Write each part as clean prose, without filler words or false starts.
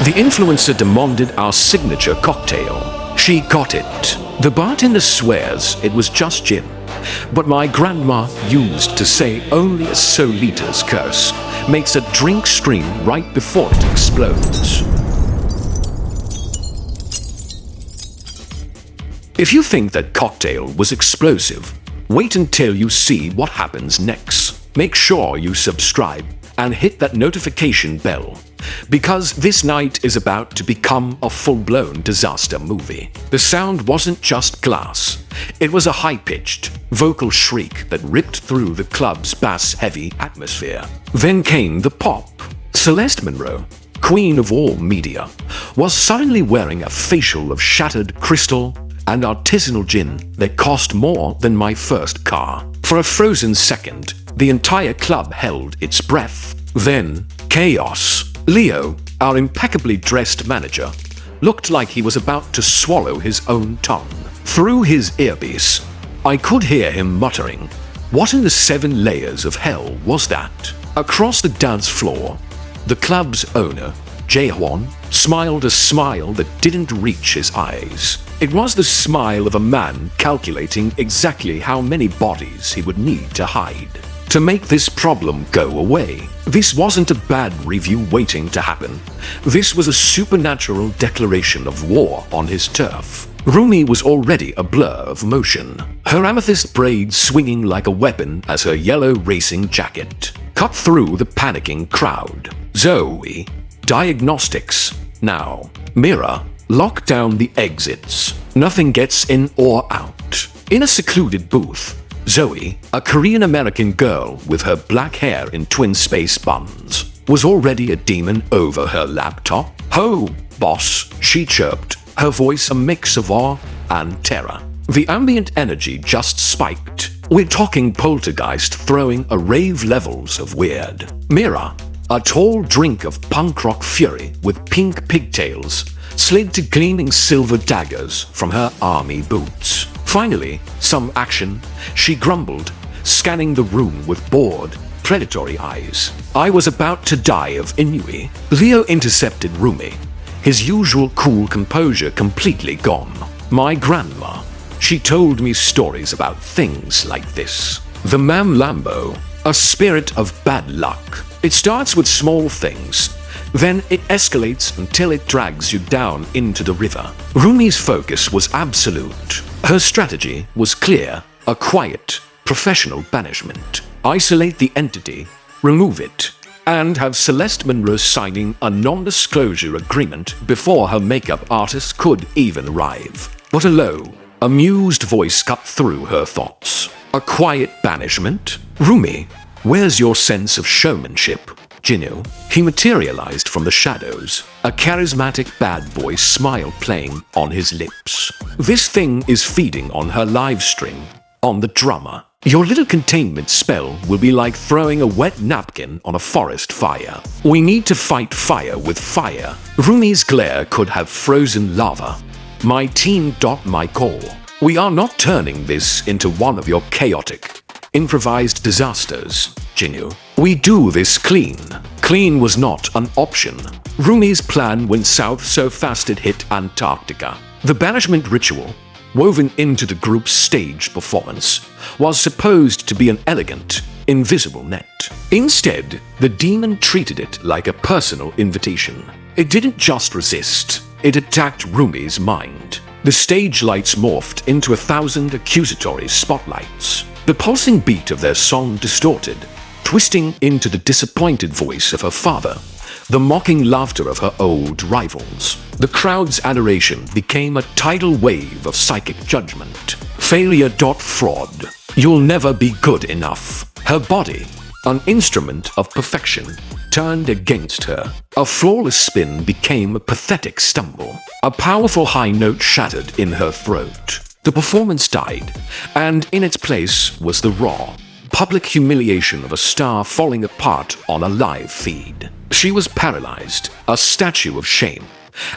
The influencer demanded our signature cocktail. She got it. The bartender swears it was just gin, but my grandma used to say only a Solita's curse makes a drink scream right before it explodes. If you think that cocktail was explosive, wait until you see what happens next. Make sure you subscribe and hit that notification bell, because this night is about to become a full-blown disaster movie. The sound wasn't just glass. It was a high-pitched, vocal shriek that ripped through the club's bass-heavy atmosphere. Then came the pop. Celeste Monroe, queen of all media, was suddenly wearing a facial of shattered crystal and artisanal gin that cost more than my first car. For a frozen second, the entire club held its breath. Then, chaos. Leo, our impeccably dressed manager, looked like he was about to swallow his own tongue. Through his earpiece, I could hear him muttering, "What in the 7 layers of hell was that?" Across the dance floor, the club's owner, Heroine, smiled a smile that didn't reach his eyes. It was the smile of a man calculating exactly how many bodies he would need to hide to make this problem go away. This wasn't a bad review waiting to happen. This was a supernatural declaration of war on his turf. Rumi was already a blur of motion, her amethyst braids swinging like a weapon as her yellow racing jacket cut through the panicking crowd. Zoe, diagnostics, now. Mira, lock down the exits. Nothing gets in or out. In a secluded booth, Zoe, a Korean-American girl with her black hair in twin space buns, was already a demon over her laptop. "Ho, boss," she chirped, her voice a mix of awe and terror. The ambient energy just spiked. We're talking poltergeist throwing a rave levels of weird. Mira, a tall drink of punk rock fury with pink pigtails, slid to gleaming silver daggers from her army boots. Finally, some action, she grumbled, scanning the room with bored, predatory eyes. I was about to die of ennui. Leo intercepted Rumi, his usual cool composure completely gone. My grandma, she told me stories about things like this. The Mam Lambo, a spirit of bad luck. It starts with small things, then it escalates until it drags you down into the river. Rumi's focus was absolute. Her strategy was clear, a quiet, professional banishment. Isolate the entity, remove it, and have Celeste Monroe signing a non-disclosure agreement before her makeup artist could even arrive. But a low, amused voice cut through her thoughts. A quiet banishment? Rumi, where's your sense of showmanship? Jinnu, he materialized from the shadows, a charismatic bad boy smile playing on his lips. This thing is feeding on her live stream, on the drama. Your little containment spell will be like throwing a wet napkin on a forest fire. We need to fight fire with fire. Rumi's glare could have frozen lava. My team got my call. We are not turning this into one of your chaotic, improvised disasters, Jinnu. We do this clean. Clean was not an option. Rumi's plan went south so fast it hit Antarctica. The banishment ritual, woven into the group's stage performance, was supposed to be an elegant, invisible net. Instead, the demon treated it like a personal invitation. It didn't just resist, it attacked Rumi's mind. The stage lights morphed into 1,000 accusatory spotlights. The pulsing beat of their song distorted, twisting into the disappointed voice of her father, the mocking laughter of her old rivals. The crowd's adoration became a tidal wave of psychic judgment. Failure. Fraud. You'll never be good enough. Her body, an instrument of perfection, turned against her. A flawless spin became a pathetic stumble. A powerful high note shattered in her throat. The performance died, and in its place was the raw, public humiliation of a star falling apart on a live feed. She was paralyzed, a statue of shame,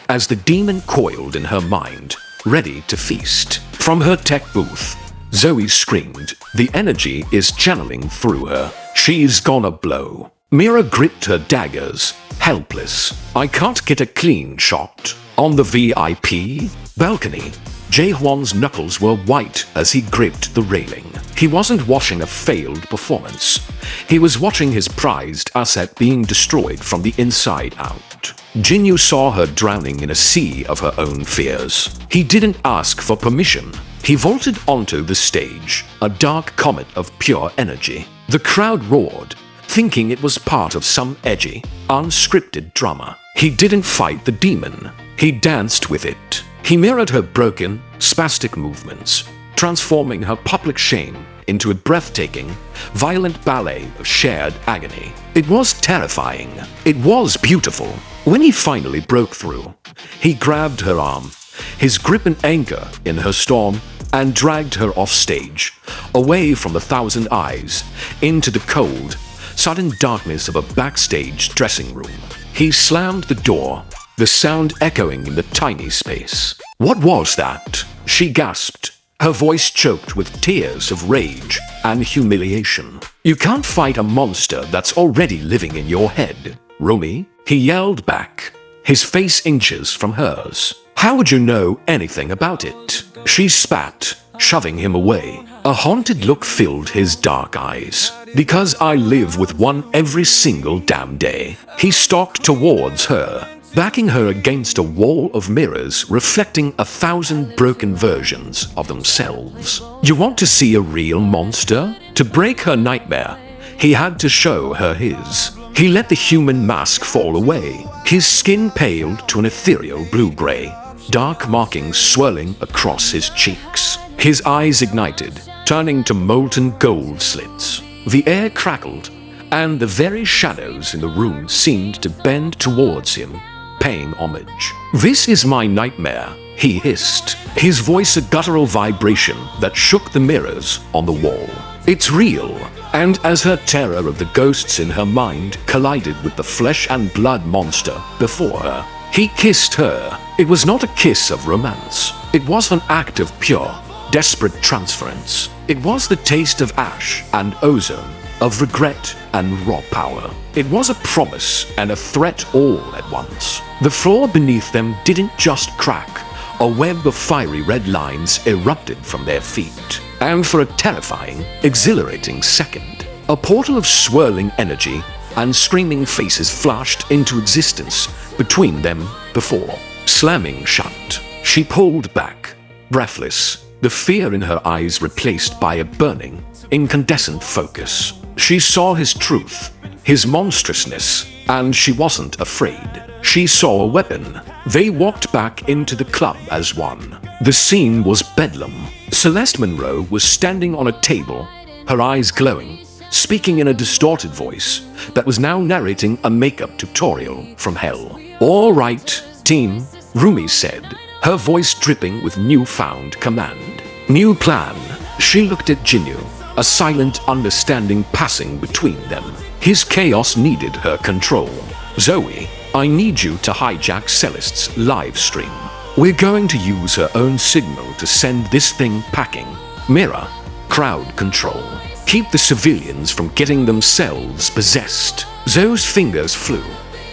as the demon coiled in her mind, ready to feast. From her tech booth, Zoe screamed, the energy is channeling through her. She's gonna blow. Mira gripped her daggers, helpless. I can't get a clean shot. On the VIP balcony, Jae-hwan's knuckles were white as he gripped the railing. He wasn't watching a failed performance. He was watching his prized asset being destroyed from the inside out. Jinyu saw her drowning in a sea of her own fears. He didn't ask for permission. He vaulted onto the stage, a dark comet of pure energy. The crowd roared, thinking it was part of some edgy, unscripted drama. He didn't fight the demon. He danced with it. He mirrored her broken, spastic movements, transforming her public shame into a breathtaking, violent ballet of shared agony. It was terrifying. It was beautiful. When he finally broke through, he grabbed her arm, his grip and anchor in her storm, and dragged her off stage, away from the thousand eyes, into the cold, sudden darkness of a backstage dressing room. He slammed the door, the sound echoing in the tiny space. What was that? She gasped, her voice choked with tears of rage and humiliation. You can't fight a monster that's already living in your head, Rumi, he yelled back, his face inches from hers. How would you know anything about it? She spat, shoving him away. A haunted look filled his dark eyes. Because I live with one every single damn day. He stalked towards her, backing her against a wall of mirrors reflecting 1,000 broken versions of themselves. You want to see a real monster? To break her nightmare, he had to show her his. He let the human mask fall away. His skin paled to an ethereal blue-gray, dark markings swirling across his cheeks. His eyes ignited, turning to molten gold slits. The air crackled, and the very shadows in the room seemed to bend towards him, paying homage. This is my nightmare, he hissed, his voice a guttural vibration that shook the mirrors on the wall. It's real. And as her terror of the ghosts in her mind collided with the flesh and blood monster before her, he kissed her. It was not a kiss of romance. It was an act of pure, desperate transference. It was the taste of ash and ozone, of regret and raw power. It was a promise and a threat all at once. The floor beneath them didn't just crack. A web of fiery red lines erupted from their feet. And for a terrifying, exhilarating second, a portal of swirling energy and screaming faces flashed into existence between them before slamming shut. She pulled back, breathless, the fear in her eyes replaced by a burning, incandescent focus. She saw his truth, his monstrousness, and she wasn't afraid. She saw a weapon. They walked back into the club as one. The scene was bedlam. Celeste Monroe was standing on a table, her eyes glowing, speaking in a distorted voice that was now narrating a makeup tutorial from hell. All right, team, Rumi said, her voice dripping with newfound command. New plan. She looked at Jinyu, a silent understanding passing between them. His chaos needed her control. Zoe, I need you to hijack Celeste's live stream. We're going to use her own signal to send this thing packing. Mira, crowd control. Keep the civilians from getting themselves possessed. Zoe's fingers flew,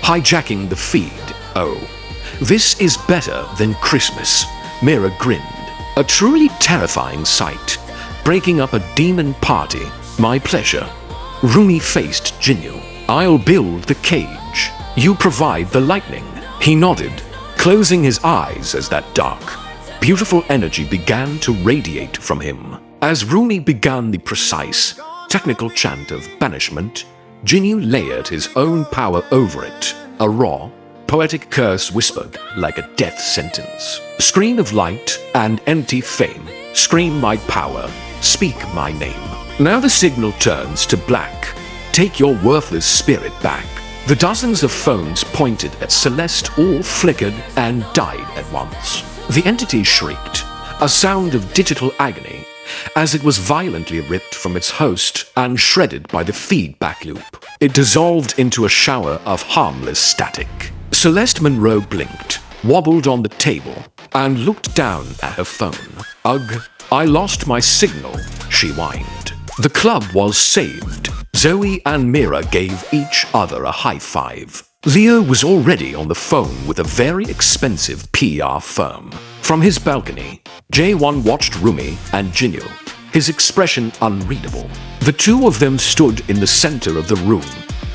hijacking the feed. Oh, this is better than Christmas. Mira grinned. A truly terrifying sight. Breaking up a demon party. My pleasure. Rumi faced Jinyu. I'll build the cage. You provide the lightning. He nodded, closing his eyes as that dark, beautiful energy began to radiate from him. As Rumi began the precise, technical chant of banishment, Jinyu layered his own power over it, a raw, poetic curse whispered like a death sentence. Screen of light and empty fame, scream my power, speak my name. Now the signal turns to black. Take your worthless spirit back. The dozens of phones pointed at Celeste all flickered and died at once. The entity shrieked, a sound of digital agony, as it was violently ripped from its host and shredded by the feedback loop. It dissolved into a shower of harmless static. Celeste Monroe blinked, wobbled on the table, and looked down at her phone. Ugh, I lost my signal, she whined. The club was saved. Zoe and Mira gave each other a high five. Leo was already on the phone with a very expensive PR firm. From his balcony, Jae-won watched Rumi and Jinyu, his expression unreadable. The two of them stood in the center of the room,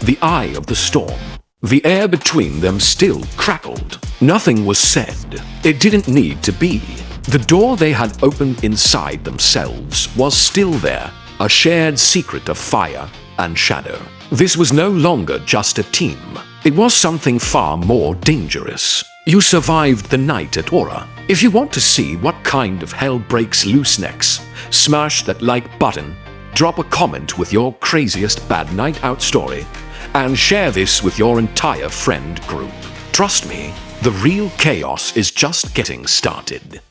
the eye of the storm. The air between them still crackled. Nothing was said. It didn't need to be. The door they had opened inside themselves was still there, a shared secret of fire and shadow. This was no longer just a team. It was something far more dangerous. You survived the night at Aura. If you want to see what kind of hell breaks loose next, smash that like button, drop a comment with your craziest bad night out story, and share this with your entire friend group. Trust me, the real chaos is just getting started.